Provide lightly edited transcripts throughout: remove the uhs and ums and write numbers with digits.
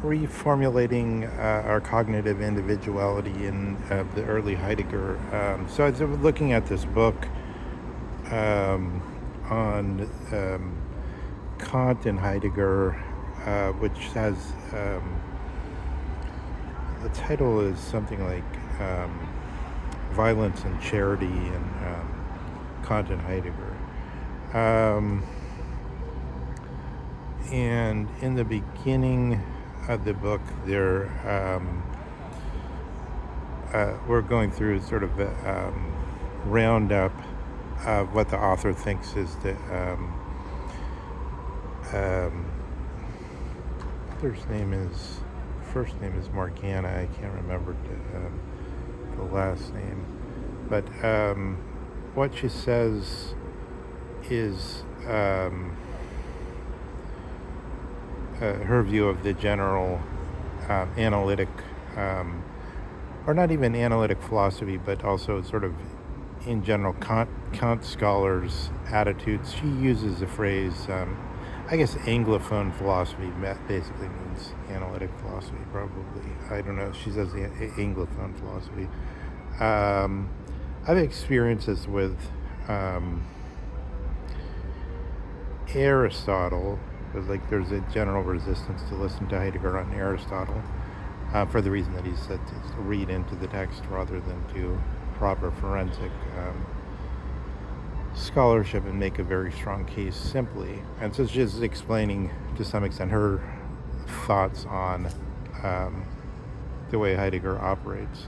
reformulating our cognitive individuality in the early Heidegger. So I was looking at this book on Kant and Heidegger, which has the title is something like Violence and Charity in Kant and Heidegger. And in the beginning of the book, we're going through sort of a roundup of what the author thinks is the first name is Morgana. I can't remember the last name, but what she says is her view of the general analytic, or not even analytic philosophy, but also sort of in general Kant scholars' attitudes. She uses the phrase, I guess Anglophone philosophy basically means analytic philosophy, probably. I don't know. She says the Anglophone philosophy. I've experiences with Aristotle. Like there's a general resistance to listen to Heidegger on Aristotle for the reason that he said to read into the text rather than to proper forensic scholarship and make a very strong case simply. And so she's explaining to some extent her thoughts on the way Heidegger operates.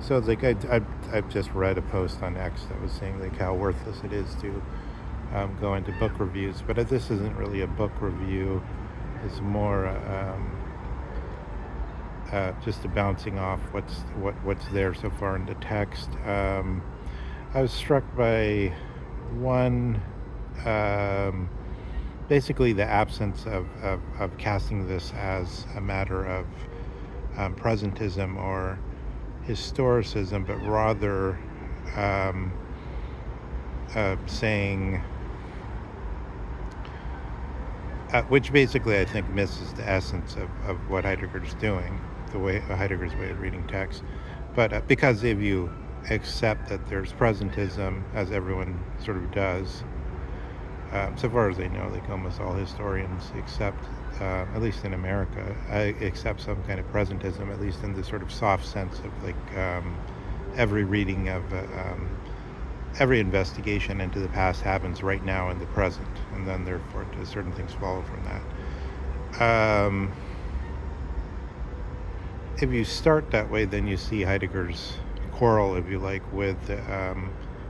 So it's like I've just read a post on X that was saying like how worthless it is to go into book reviews, but this isn't really a book review. It's more just a bouncing off what's there so far in the text. I was struck by one, basically the absence of casting this as a matter of presentism or historicism, but rather saying, which basically I think misses the essence of what Heidegger's doing, Heidegger's way of reading text. But because if you accept that there's presentism, as everyone sort of does, so far as I know, like almost all historians accept, at least in America, accept some kind of presentism, at least in the sort of soft sense of like every reading of every investigation into the past happens right now in the present, and then therefore certain things follow from that. If you start that way, then you see Heidegger's quarrel, if you like, with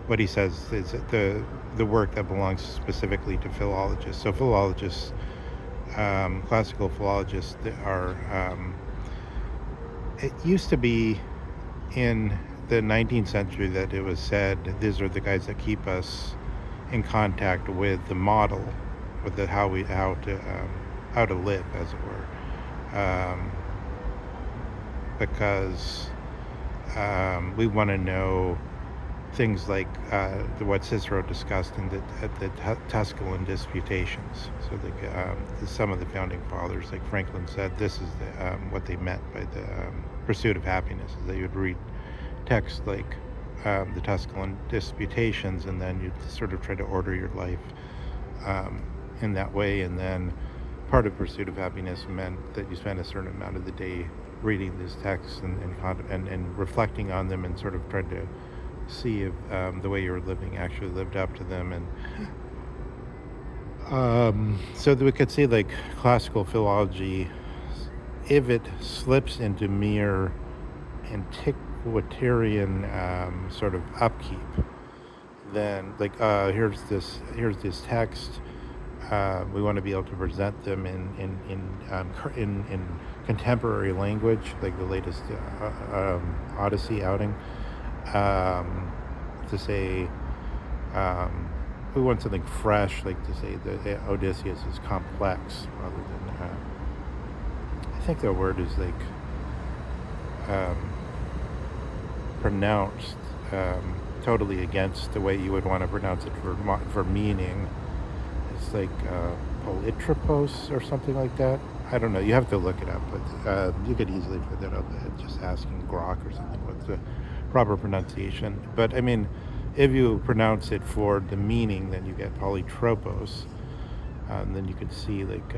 what he says is the work that belongs specifically to philologists. So philologists, classical philologists, are it used to be in the 19th century that it was said these are the guys that keep us in contact with the model, with the how to live, as it were, because we want to know things like what Cicero discussed in the Tusculan disputations. So some of the founding fathers, like Franklin, said this is what they meant by the pursuit of happiness, is that you would read texts like the Tusculan disputations, and then you'd sort of try to order your life in that way. And then part of pursuit of happiness meant that you spend a certain amount of the day reading these texts and reflecting on them and sort of trying to see if the way you were living actually lived up to them. And so that we could see like classical philology, if it slips into mere antiquitarian sort of upkeep, then like here's this text, we want to be able to present them in contemporary language, like the latest Odyssey outing, to say we want something fresh, like to say that Odysseus is complex rather than I think the word is like pronounced totally against the way you would want to pronounce it for meaning. It's like polytropos or something like that. I don't know. You have to look it up, but you could easily find that out. Just asking Grok or something what's the proper pronunciation. But I mean, if you pronounce it for the meaning, then you get polytropos, and then you could see like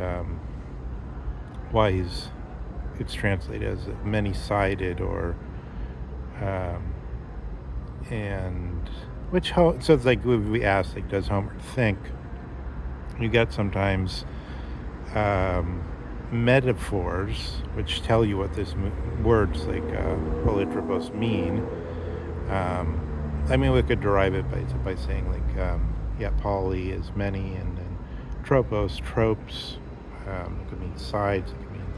why it's translated as many-sided or um, and so it's like we ask like, does Homer think? You get sometimes metaphors which tell you what this words like polytropos mean. I mean, we could derive it by saying like yeah, poly is many, and then tropos, tropes. It could mean sides. It could mean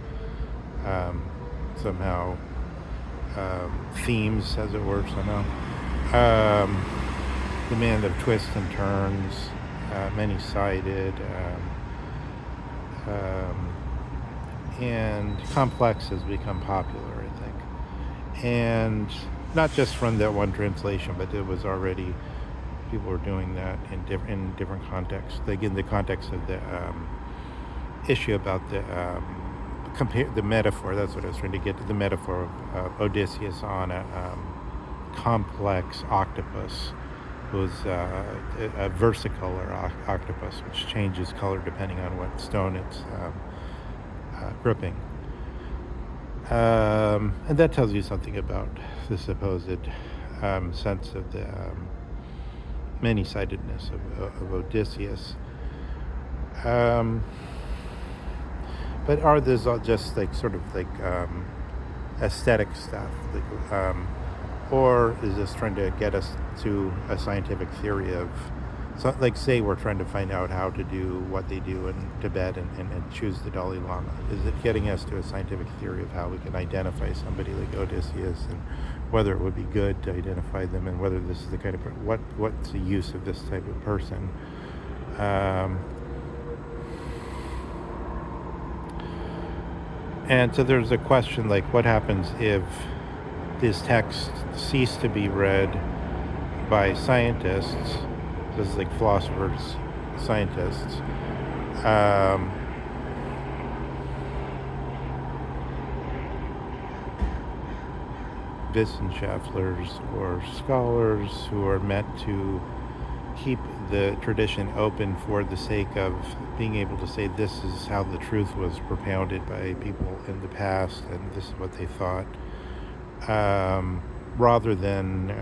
somehow themes, as it were, somehow. Demand of twists and turns, many-sided, and complex has become popular, I think. And not just from that one translation, but it was already, people were doing that in different contexts. Like in the context of the issue about the metaphor, that's what I was trying to get to, the metaphor of Odysseus on a complex octopus, who's a versicolor octopus, which changes color depending on what stone it's gripping. And that tells you something about the supposed sense of the many-sidedness of Odysseus. But are these all just like sort of like aesthetic stuff? Like, or is this trying to get us to a scientific theory of, so, like, say we're trying to find out how to do what they do in Tibet and choose the Dalai Lama? Is it getting us to a scientific theory of how we can identify somebody like Odysseus, and whether it would be good to identify them, and whether this is the kind of what's the use of this type of person? And so there's a question like, what happens if this text ceased to be read by scientists? This is like philosophers, scientists. Wissenschaftlers, or scholars who are meant to keep the tradition open for the sake of being able to say this is how the truth was propounded by people in the past and this is what they thought, rather than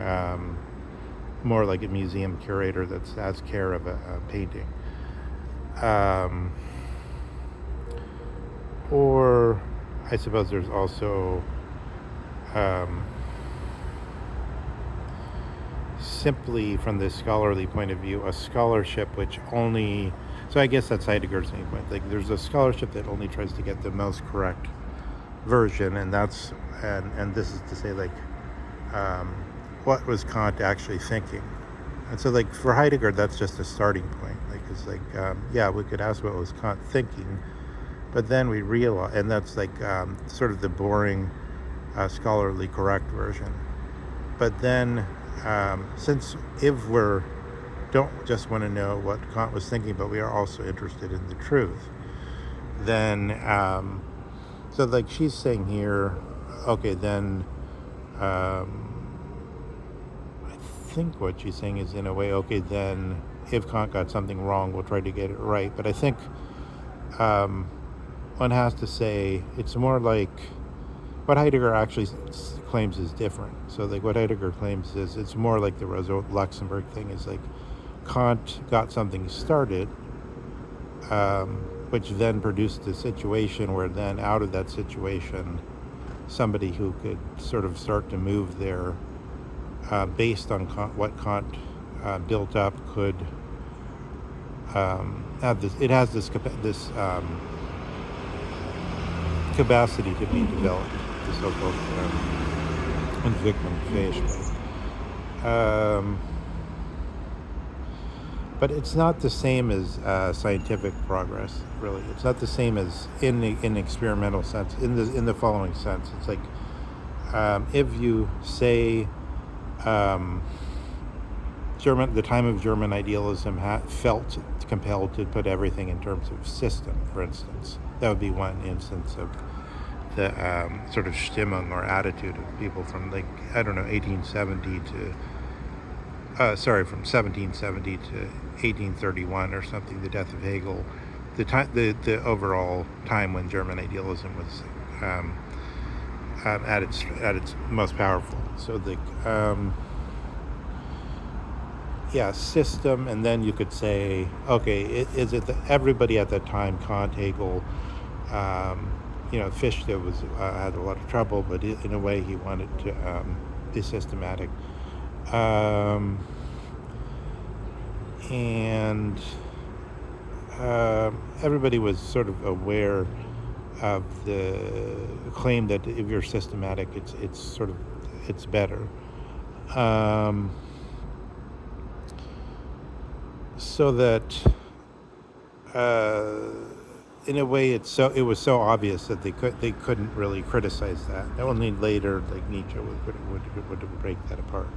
more like a museum curator that has care of a painting. Or I suppose there's also simply from the scholarly point of view, a scholarship which only, so I guess that's Heidegger's main point, like there's a scholarship that only tries to get the most correct version, and that's, and this is to say like, what was Kant actually thinking? And so like for Heidegger, that's just a starting point. Like it's like, yeah, we could ask what was Kant thinking, but then we realize, and that's like sort of the boring scholarly correct version. But then since if we're don't just want to know what Kant was thinking, but we are also interested in the truth, then so like she's saying here, okay, then I think what she's saying is in a way, okay, then if Kant got something wrong, we'll try to get it right. But I think one has to say it's more like what Heidegger actually claims is different. So like what Heidegger claims is it's more like the Rosa Luxemburg thing, is like Kant got something started, which then produced a situation where then out of that situation, somebody who could sort of start to move there based on what Kant built up could have this, it has this capacity to be developed, the so-called Entwicklungsfähigkeit. But it's not the same as scientific progress, really. It's not the same as in the experimental sense, in the following sense. It's like if you say the time of German idealism felt compelled to put everything in terms of system, for instance. That would be one instance of the sort of Stimmung or attitude of people from, like, I don't know, 1870 to from 1770 to 1831 or something, the death of Hegel, the overall time when German idealism was at its most powerful. So the system, and then you could say, okay, is it that everybody at that time, Kant, Hegel, Fichte was had a lot of trouble, but in a way he wanted to be systematic. And everybody was sort of aware of the claim that if you're systematic, it's better. So that in a way it was so obvious that they couldn't really criticize that. Only later, like Nietzsche would break that apart.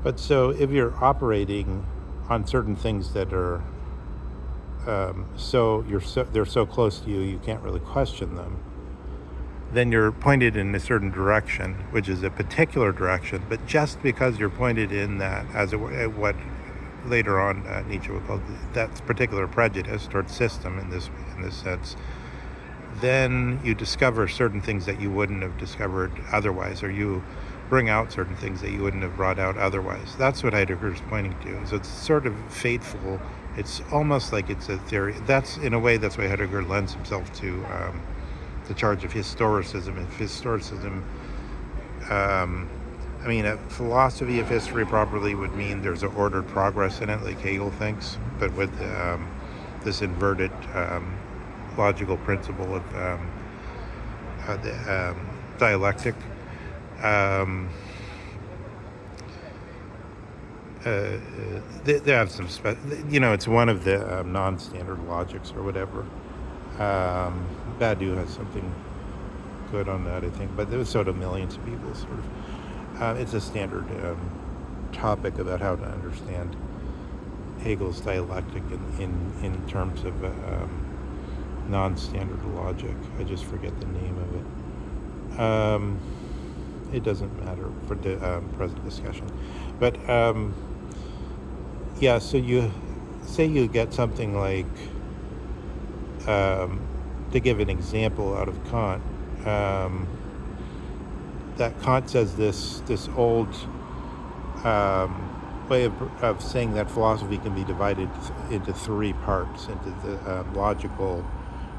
But so if you're operating on certain things that are they're so close to you, you can't really question them, then you're pointed in a certain direction, which is a particular direction. But just because you're pointed in that, what later on Nietzsche would call that particular prejudice towards system in this sense, then you discover certain things that you wouldn't have discovered otherwise, or you bring out certain things that you wouldn't have brought out otherwise. That's what Heidegger's pointing to. So it's sort of fateful. It's almost like it's a theory. In a way, that's why Heidegger lends himself to the charge of historicism. If historicism, a philosophy of history properly would mean there's an ordered progress in it, like Hegel thinks, but with this inverted logical principle of the dialectic. They have some it's one of the non-standard logics or whatever. Badiou has something good on that, I think, but there was sort of millions of people sort of. It's a standard topic about how to understand Hegel's dialectic in terms of non-standard logic. I just forget the name of it. It doesn't matter for the present discussion. But so you say you get something like, to give an example out of Kant, that Kant says this old way of saying that philosophy can be divided into three parts, into the logical,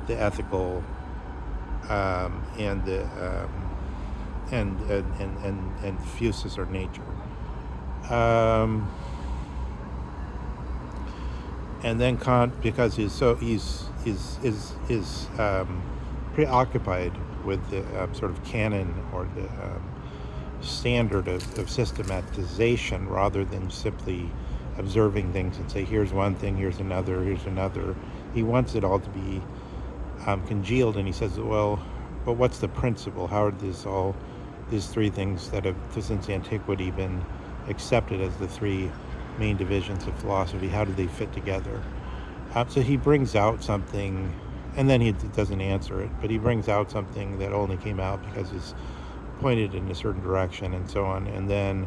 the ethical, and the and physis or nature. And then Kant, because he's preoccupied with the sort of canon or the standard of systematization, rather than simply observing things and say, here's one thing, here's another. He wants it all to be congealed, and he says, well, but what's the principle? How are these three things that have since antiquity been accepted as the three main divisions of philosophy, how do they fit together? So he brings out something, and then he doesn't answer it, but he brings out something that only came out because it's pointed in a certain direction and so on. And then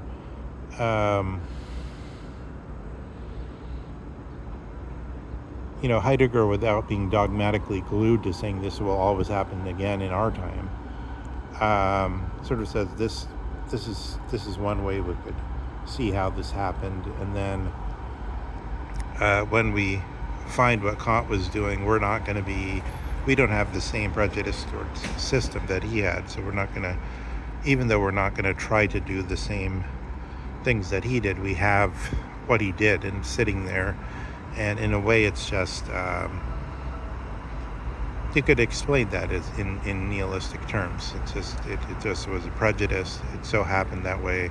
Heidegger, without being dogmatically glued to saying this will always happen again in our time, sort of says this is one way we could see how this happened. And then when we find what Kant was doing, we don't have the same prejudice towards the system that he had, so we're not going to, even though we're not going to try to do the same things that he did, we have what he did and sitting there. And in a way, it's just you could explain that as in nihilistic terms. It just was a prejudice. It so happened that way,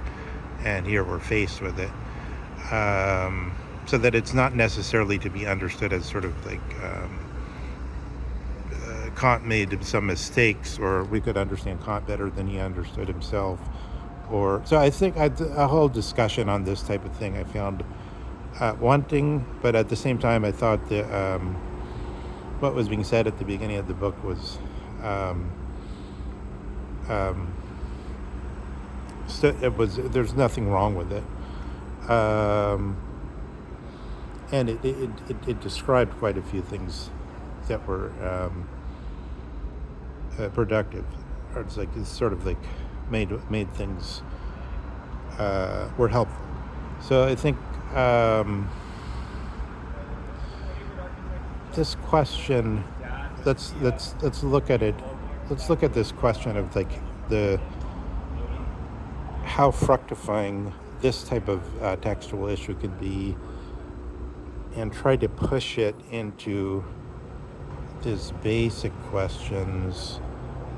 and here we're faced with it. So that it's not necessarily to be understood as sort of like Kant made some mistakes, or we could understand Kant better than he understood himself. Or so I think a whole discussion on this type of thing I found wanting, but at the same time I thought that what was being said at the beginning of the book was there's nothing wrong with it, and it described quite a few things that were productive, or it's sort of like made things were helpful. So I think this question, let's look at it. Let's look at this question of how fructifying this type of textual issue could be, and try to push it into these basic questions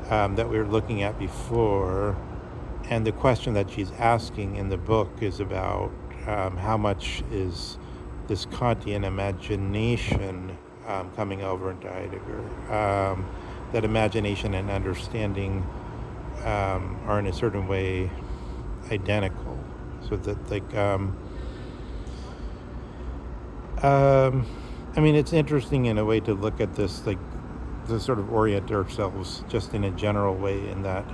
that we were looking at before. And the question that she's asking in the book is about how much is this Kantian imagination coming over into Heidegger. That imagination and understanding are in a certain way identical. So that I mean, it's interesting in a way to look at this, to sort of orient ourselves just in a general way, in that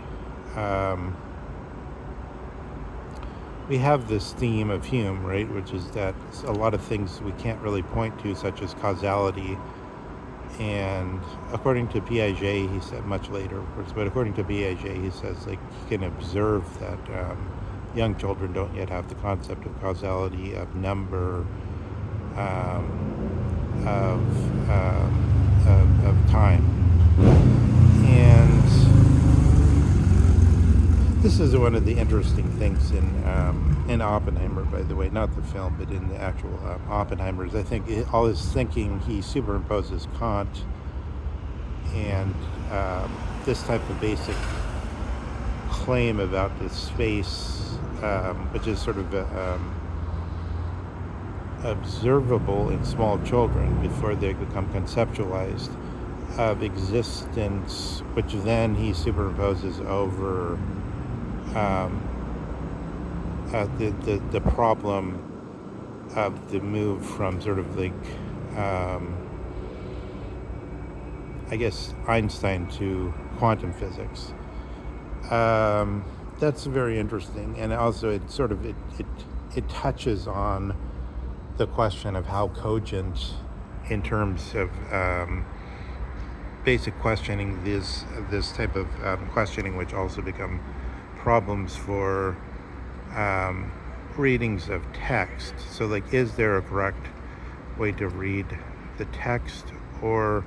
we have this theme of Hume, right, which is that a lot of things we can't really point to, such as causality. And according to Piaget, he said, much later, of course, but according to Piaget, he says he can observe that young children don't yet have the concept of causality, of number, of time. And this is one of the interesting things in Oppenheimer, by the way, not the film, but in the actual Oppenheimer's. I think all his thinking, he superimposes Kant and this type of basic claim about the space, which is sort of observable in small children before they become conceptualized, of existence, which then he superimposes over the problem of the move from sort of I guess Einstein to quantum physics. That's very interesting, and also it touches on the question of how cogent, in terms of basic questioning, this type of questioning, which also become problems for readings of text. So is there a correct way to read the text, or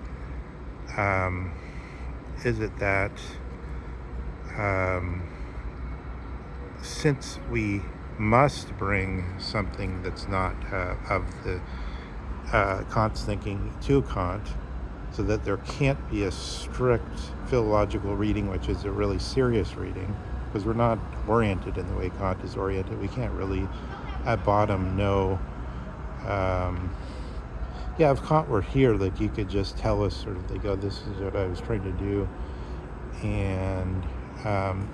is it that since we must bring something that's not of the Kant's thinking to Kant, so that there can't be a strict philological reading, which is a really serious reading, because we're not oriented in the way Kant is oriented. We can't really, at bottom, know. If Kant were here, you could just tell us sort of, oh, this is what I was trying to do, and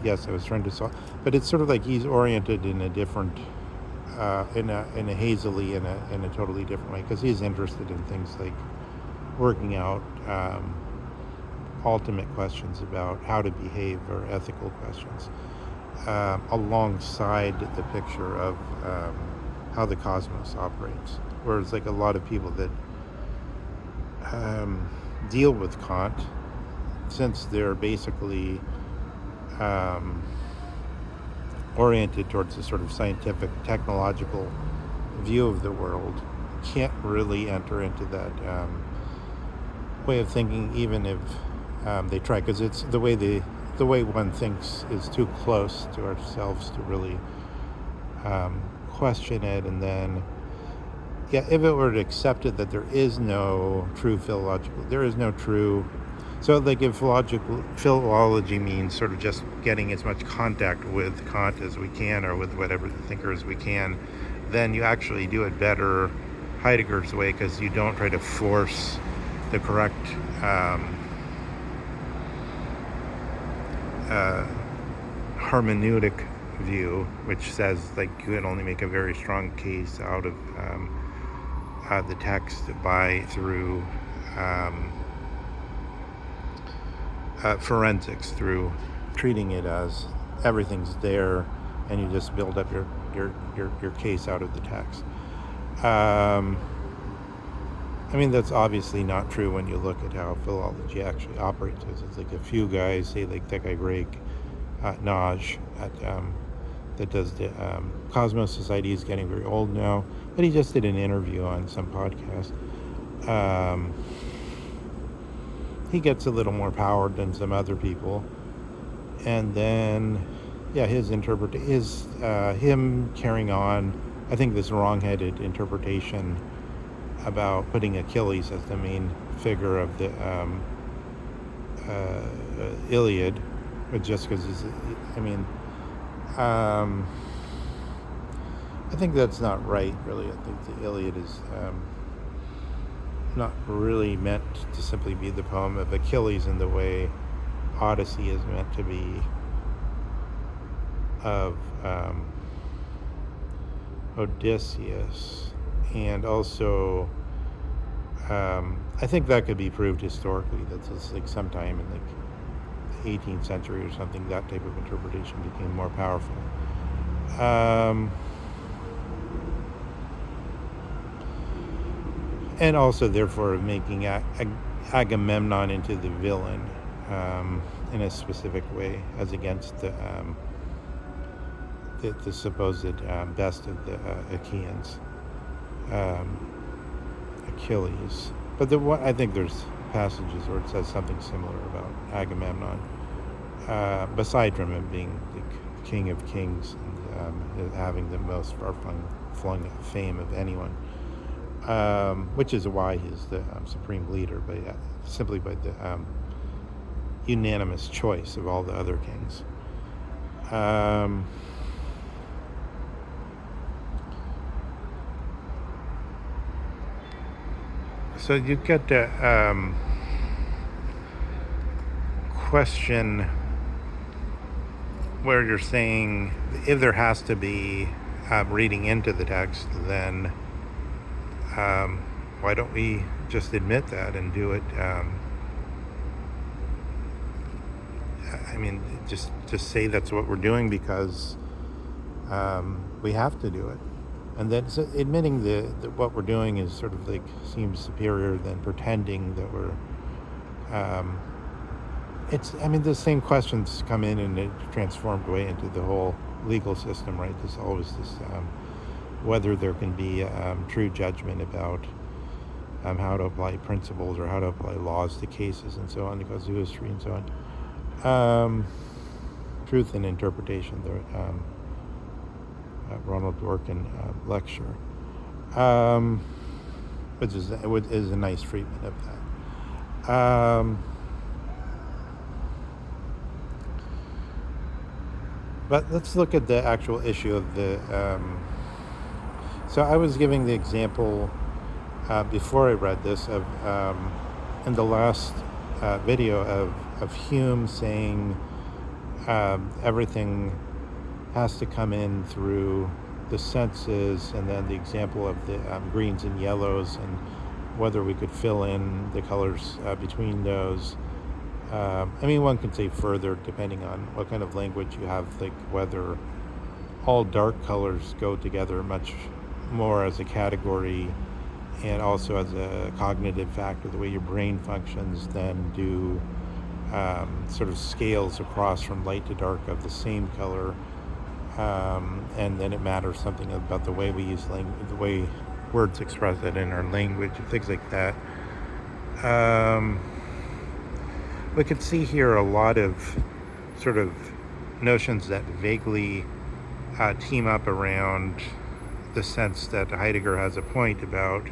yes, I was trying to solve. But it's sort of he's oriented in a different, in a hazily, in a totally different way, because he's interested in things like working out ultimate questions about how to behave, or ethical questions, alongside the picture of how the cosmos operates. Whereas a lot of people that deal with Kant, since they're basically oriented towards a sort of scientific, technological view of the world, can't really enter into that way of thinking, even if they try, because it's the way one thinks is too close to ourselves to really question it. And then, if it were accepted that there is no true philological, there is no true, so if philology means sort of just getting as much contact with Kant as we can, or with whatever the thinker as we can, then you actually do it better Heidegger's way, because you don't try to force the correct hermeneutic view, which says like you can only make a very strong case out of the text through forensics, through treating it as everything's there, and you just build up your case out of the text. I mean, that's obviously not true when you look at how philology actually operates. It's like a few guys, say like that guy Greg Naj that does the Cosmos Society. Is getting very old now, but he just did an interview on some podcast. He gets a little more power than some other people, and then his him carrying on, I think, this wrong-headed interpretation about putting Achilles as the main figure of the Iliad, but just because I think that's not right, really. I think the Iliad is not really meant to simply be the poem of Achilles in the way Odyssey is meant to be of Odysseus. And also, I think that could be proved historically. That's like sometime in like the 18th century or something, that type of interpretation became more powerful. And also, therefore, making Agamemnon into the villain in a specific way, as against the supposed best of the Achaeans. Achilles, but I think there's passages where it says something similar about Agamemnon, beside from him being the king of kings and having the most far-flung fame of anyone, which is why he's the supreme leader, simply by the unanimous choice of all the other kings. So you get the question where you're saying if there has to be reading into the text, then why don't we just admit that and do it? I mean, just say that's what we're doing because we have to do it. And then admitting that what we're doing is sort of like seems superior than pretending that we're. The same questions come in a transformed way into the whole legal system, right? There's always this whether there can be true judgment about how to apply principles or how to apply laws to cases and so on, the casuistry and so on. Truth and interpretation. Ronald Dworkin lecture, which is a nice treatment of that. But let's look at the actual issue of the. So I was giving the example before I read this of in the last video of Hume saying everything has to come in through the senses, and then the example of the greens and yellows and whether we could fill in the colors between those. One can say further, depending on what kind of language you have, like whether all dark colors go together much more as a category and also as a cognitive factor, the way your brain functions, than do sort of scales across from light to dark of the same color. And then it matters something about the way we use language, the way words express it in our language, things like that. We could see here a lot of sort of notions that vaguely team up around the sense that Heidegger has a point about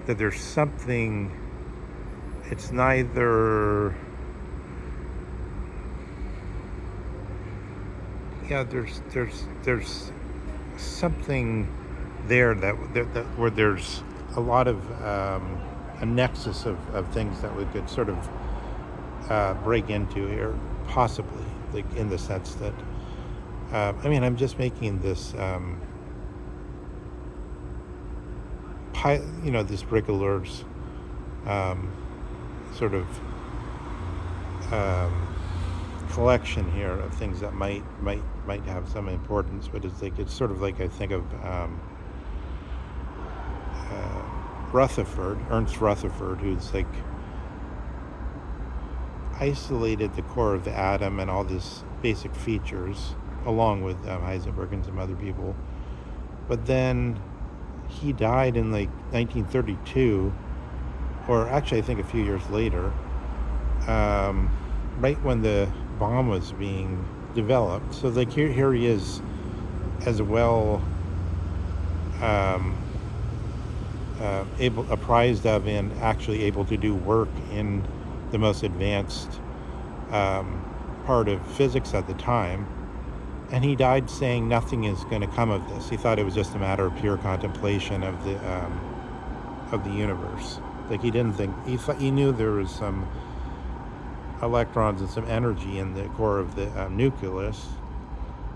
that there's something, it's neither... there's something there that where there's a lot of a nexus of things that we could sort of break into here, possibly. like in the sense that, I mean, I'm just making this, this Bricoleurs sort of collection here of things that might have some importance, but it's sort of like I think of Ernst Rutherford, who's like isolated the core of the atom and all these basic features, along with Heisenberg and some other people. But then he died in like 1932, or actually I think a few years later, right when the bomb was being developed. So like here he is, as well apprised of and actually able to do work in the most advanced part of physics at the time, and he died saying nothing is going to come of this. He thought it was just a matter of pure contemplation of the universe. Like he didn't think, he knew there was some electrons and some energy in the core of the nucleus,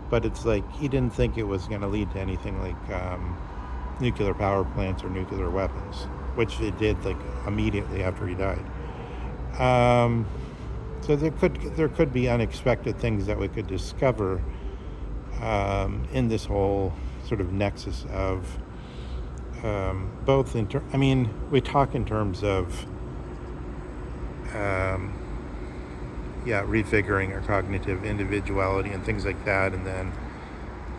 but it's like he didn't think it was going to lead to anything like nuclear power plants or nuclear weapons, which it did like immediately after he died. So there could be unexpected things that we could discover in this whole sort of nexus of both I mean, we talk in terms of refiguring our cognitive individuality and things like that, and then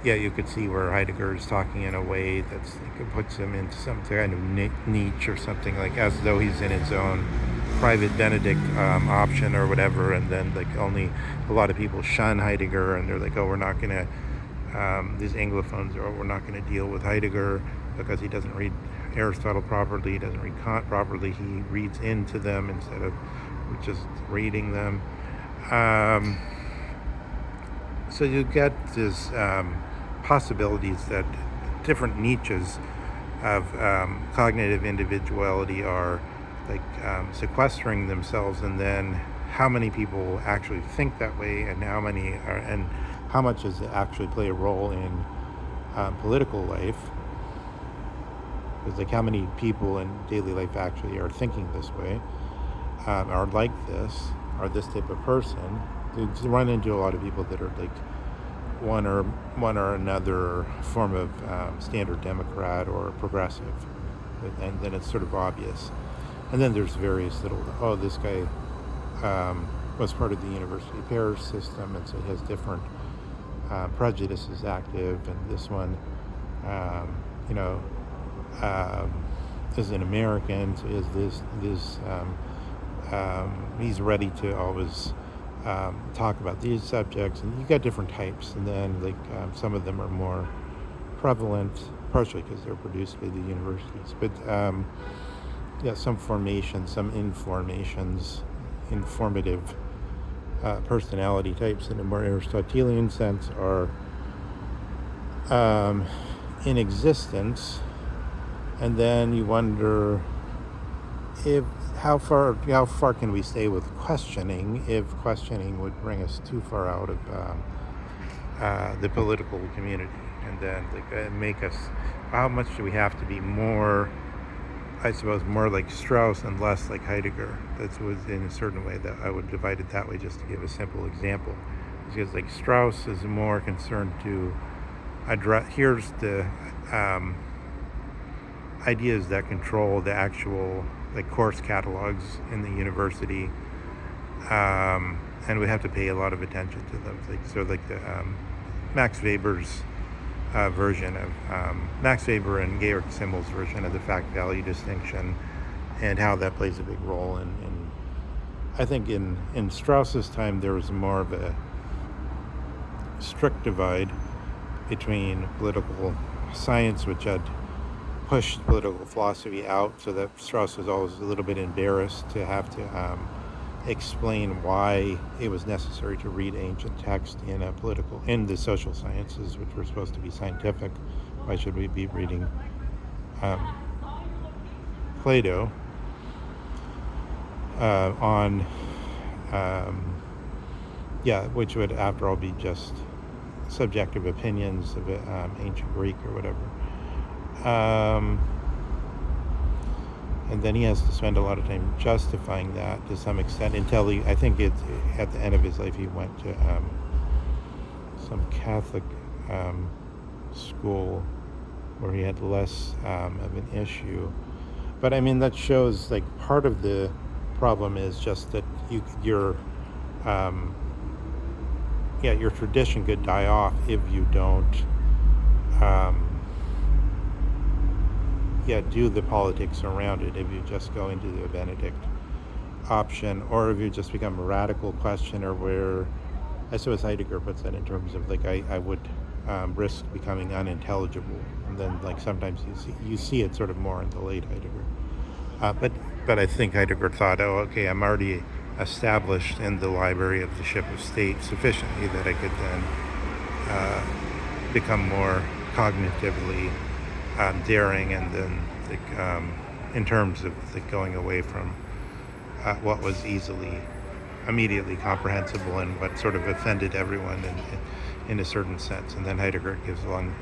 you could see where Heidegger is talking in a way that's like, it puts him into some kind of niche or something, like as though he's in his own private Benedict option or whatever, and then like only a lot of people shun Heidegger, and they're like, oh, we're not going to these Anglophones, or we're not going to deal with Heidegger because he doesn't read Aristotle properly, he doesn't read Kant properly, he reads into them instead of just reading them. So you get this possibilities that different niches of cognitive individuality are like sequestering themselves, and then how many people actually think that way, and how many are, and how much does it actually play a role in political life? Because like how many people in daily life actually are thinking this way, are like this, are this type of person. You run into a lot of people that are like one or another form of standard Democrat or progressive, and then it's sort of obvious. And then there's various little, oh, this guy was part of the University Pairs system, and so he has different prejudices active, and this one, is an American, so is this he's ready to always talk about these subjects, and you got different types, and then like some of them are more prevalent, partially because they're produced by the universities, but some formations, some informative personality types in a more Aristotelian sense are in existence, and then you wonder if how far can we stay with questioning if questioning would bring us too far out of the political community, and then like make us, how much do we have to be more, I suppose, more like Strauss and less like Heidegger? That was in a certain way that I would divide it that way, just to give a simple example. Because like Strauss is more concerned to address, here's the ideas that control the actual like course catalogs in the university, and we have to pay a lot of attention to them. Like the Max Weber's version of Max Weber and Georg Simmel's version of the fact-value distinction, and how that plays a big role in I think in Strauss's time there was more of a strict divide between political science, which had pushed political philosophy out, so that Strauss was always a little bit embarrassed to have to explain why it was necessary to read ancient text in the social sciences, which were supposed to be scientific. Why should we be reading Plato Yeah, which would, after all, be just subjective opinions of ancient Greek or whatever. And then he has to spend a lot of time justifying that to some extent until I think at the end of his life, he went to some Catholic school where he had less of an issue. But I mean, that shows like part of the problem is just that your tradition could die off if you don't do the politics around it. If you just go into the Benedict option, or if you just become a radical questioner, where I suppose Heidegger puts that in terms of like I would risk becoming unintelligible, and then like sometimes you see it sort of more in the late Heidegger. But I think Heidegger thought, oh, okay, I'm already established in the library of the ship of state sufficiently that I could then become more cognitively daring, and then in terms of going away from what was immediately comprehensible and what sort of offended everyone in a certain sense. And then Heidegger gives long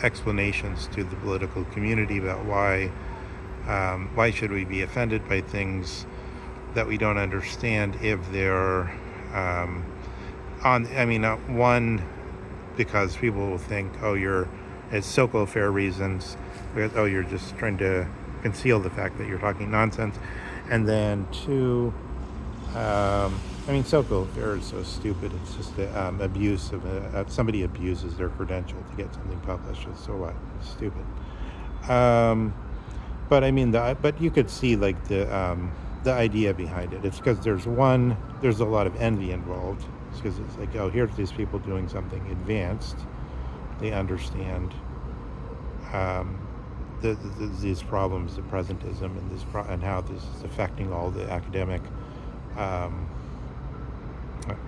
explanations to the political community about why should we be offended by things that we don't understand if they're one, because people will think, oh, it's so-called fair reasons, because, oh, you're just trying to conceal the fact that you're talking nonsense. And then two, so-called fair is so stupid. It's just abuse of somebody abuses their credential to get something published. So what? It's stupid. But you could see like the idea behind it. It's because there's a lot of envy involved. It's because it's like, oh, here's these people doing something advanced. They understand these problems of presentism and how this is affecting all the academic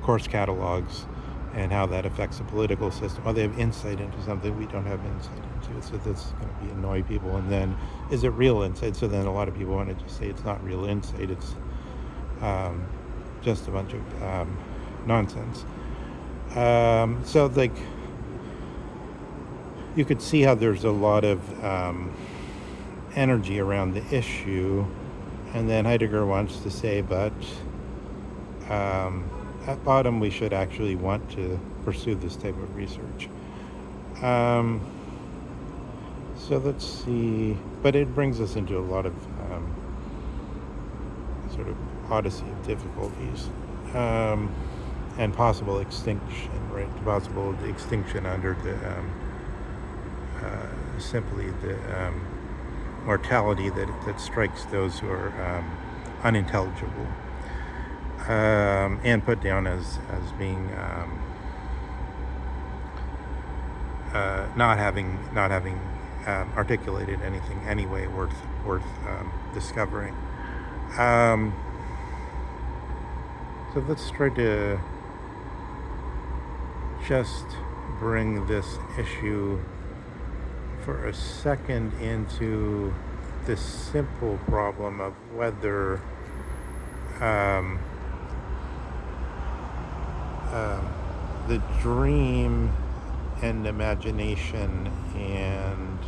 course catalogs, and how that affects the political system. Well, they have insight into something we don't have insight into, so that's going to annoy people. And then, is it real insight? So then a lot of people want to just say it's not real insight, it's just a bunch of nonsense. So like, you could see how there's a lot of energy around the issue, and then Heidegger wants to say, but at bottom we should actually want to pursue this type of research. So let's see, but it brings us into a lot of sort of odyssey of difficulties, and possible extinction, right? Possible extinction under the simply the mortality that strikes those who are unintelligible, and put down as being not having articulated anything anyway worth discovering. So let's try to just bring this issue for a second into this simple problem of whether the dream and imagination and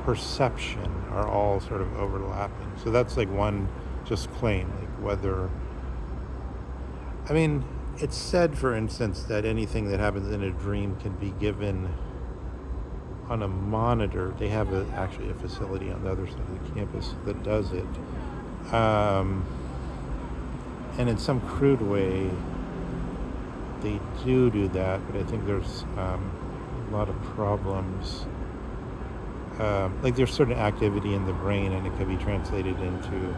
perception are all sort of overlapping. So that's like one just claim, like whether, it's said, for instance, that anything that happens in a dream can be given on a monitor. They have actually a facility on the other side of the campus that does it. And in some crude way, they do that, but I think there's a lot of problems. Like there's certain activity in the brain, and it can be translated into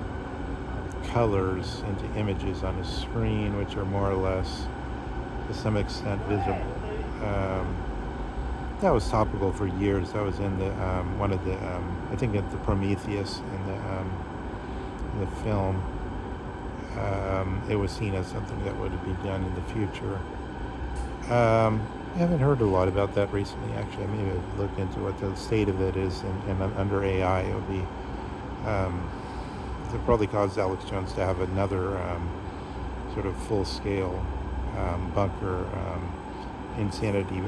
colors, into images on a screen, which are more or less, to some extent, visible. That was topical for years. That was in the one of the I think at the Prometheus in the film. It was seen as something that would be done in the future. I haven't heard a lot about that recently, actually. I maybe I've looked into what the state of it is, and under AI, it would be. It probably caused Alex Jones to have another sort of full-scale bunker insanity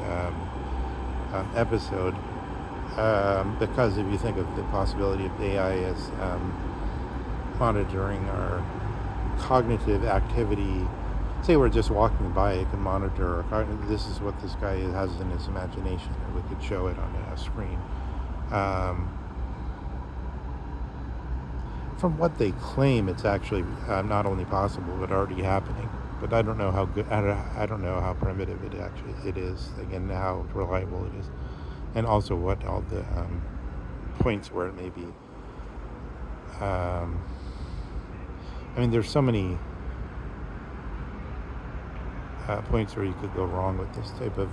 episode, because if you think of the possibility of AI as monitoring our cognitive activity, say we're just walking by, it can monitor this is what this guy has in his imagination, and we could show it on a screen. From what they claim, it's actually not only possible but already happening. But I don't know how good. I don't know how primitive it is. Again, how reliable it is, and also what all the points where it may be. I mean, there's so many points where you could go wrong with this type of,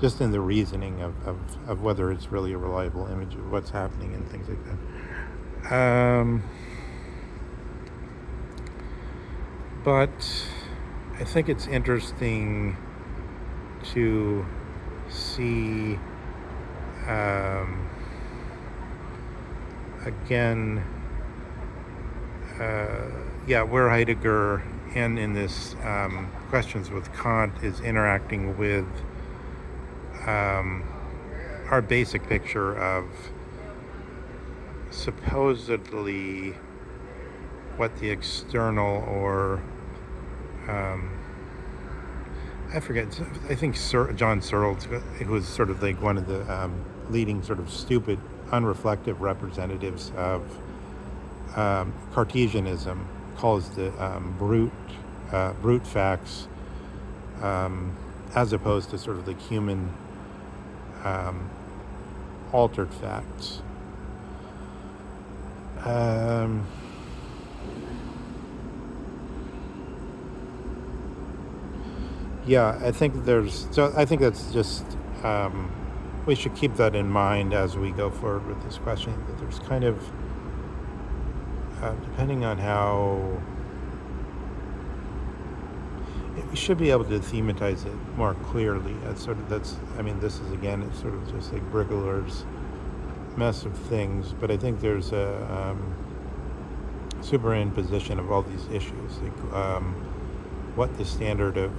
just in the reasoning of whether it's really a reliable image of what's happening and things like that. But I think it's interesting to see, again, where Heidegger and in this Questions with Kant is interacting with our basic picture of supposedly what the external or I forget, I think John Searle, who was sort of like one of the leading sort of stupid, unreflective representatives of Cartesianism, calls the brute facts as opposed to sort of the human altered facts. I think that's just, we should keep that in mind as we go forward with this question, that there's kind of, depending on how, we should be able to thematize it more clearly. This is again, it's sort of just like Brigeler's mess of things, but I think there's a superimposition of all these issues, like what the standard of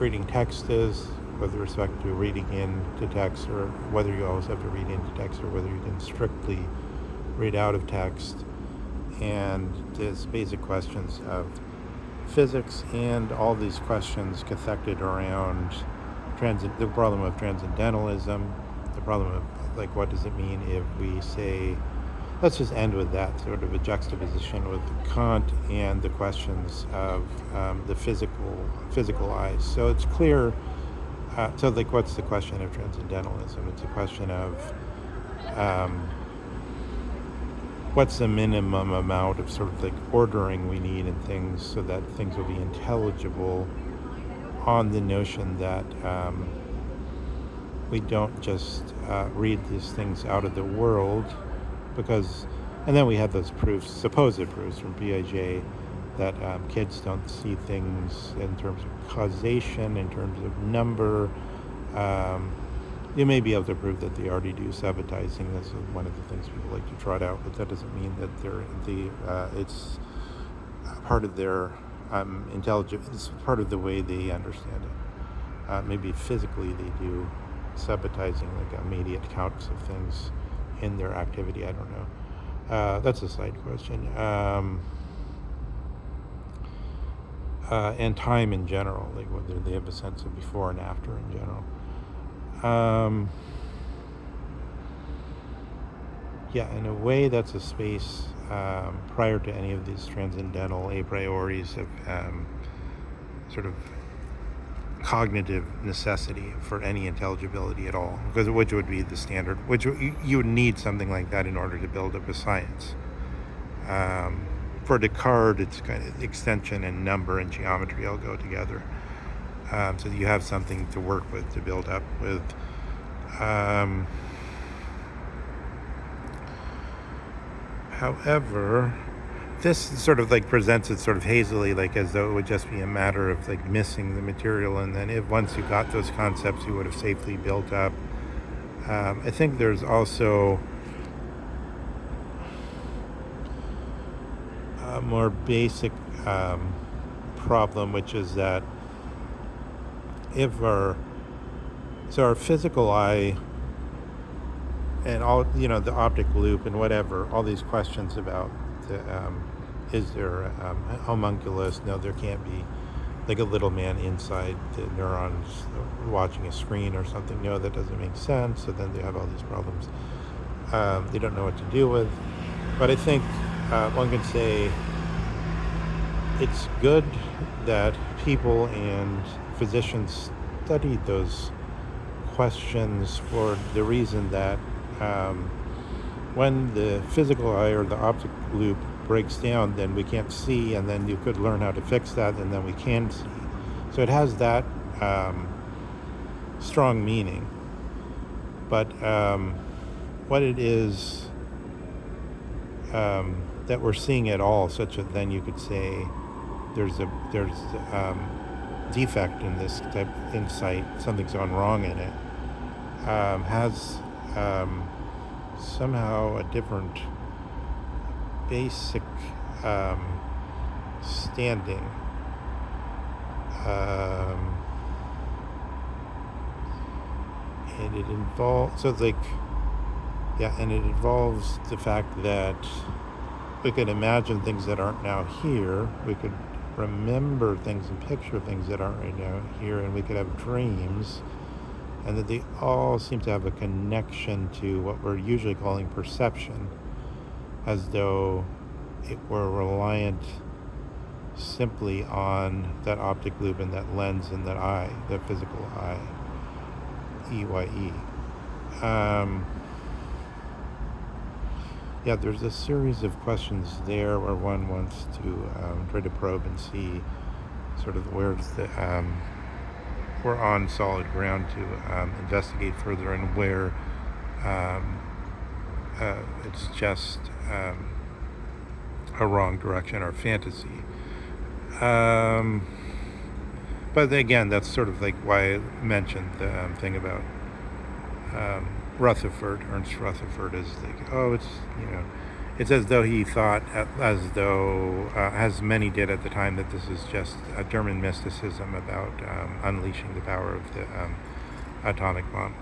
reading text is with respect to reading into text, or whether you always have to read into text, or whether you can strictly read out of text, and there's basic questions of physics and all these questions cathected around the problem of transcendentalism, the problem of like what does it mean if we say, let's just end with that sort of a juxtaposition with Kant and the questions of the physical eyes. So it's clear, so like what's the question of transcendentalism? It's a question of what's the minimum amount of sort of like ordering we need in things so that things will be intelligible, on the notion that we don't just read these things out of the world, because, and then we have those proofs, supposed proofs from Piaget, that kids don't see things in terms of causation, in terms of number. You may be able to prove that they already do sabotaging. That's one of the things people like to trot out, but that doesn't mean that it's part of their intelligence. It's part of the way they understand it. Maybe physically they do sabotaging, like immediate counts of things in their activity. I don't know. That's a side question. And time in general, like whether they have a sense of before and after in general. In a way, that's a space prior to any of these transcendental a prioris of sort of cognitive necessity for any intelligibility at all, which would be the standard, which you would need something like that in order to build up a science. For Descartes, it's kind of extension and number and geometry all go together. So you have something to work with, to build up with. However, this sort of like presents it sort of hazily, like as though it would just be a matter of like missing the material, and then if once you got those concepts, you would have safely built up. I think there's also a more basic problem, which is that if our physical eye and all, the optic loop and whatever, all these questions about is there homunculus? No, there can't be, like a little man inside the neurons watching a screen or something. No, that doesn't make sense. So then they have all these problems they don't know what to do with. But I think one can say it's good that people and physicians studied those questions for the reason that when the physical eye or the optic loop breaks down, then we can't see, and then you could learn how to fix that, and then we can see. So it has that strong meaning. But what it is that we're seeing at all, such that then you could say there's defect in this type insight, something's gone wrong in it, has somehow a different basic standing. And it involves, and it involves the fact that we could imagine things that aren't now here. We could remember things and picture things that aren't right now here, and we could have dreams, and that they all seem to have a connection to what we're usually calling perception, as though it were reliant simply on that optic loop and that lens and that eye, that physical eye, EYE. There's a series of questions there where one wants to try to probe and see sort of where's the we're on solid ground to investigate further, and where it's just a wrong direction or fantasy. But again, that's sort of like why I mentioned the thing about Rutherford. Ernst Rutherford is like, it's as though he thought, as many did at the time, that this is just a German mysticism about unleashing the power of the atomic bomb.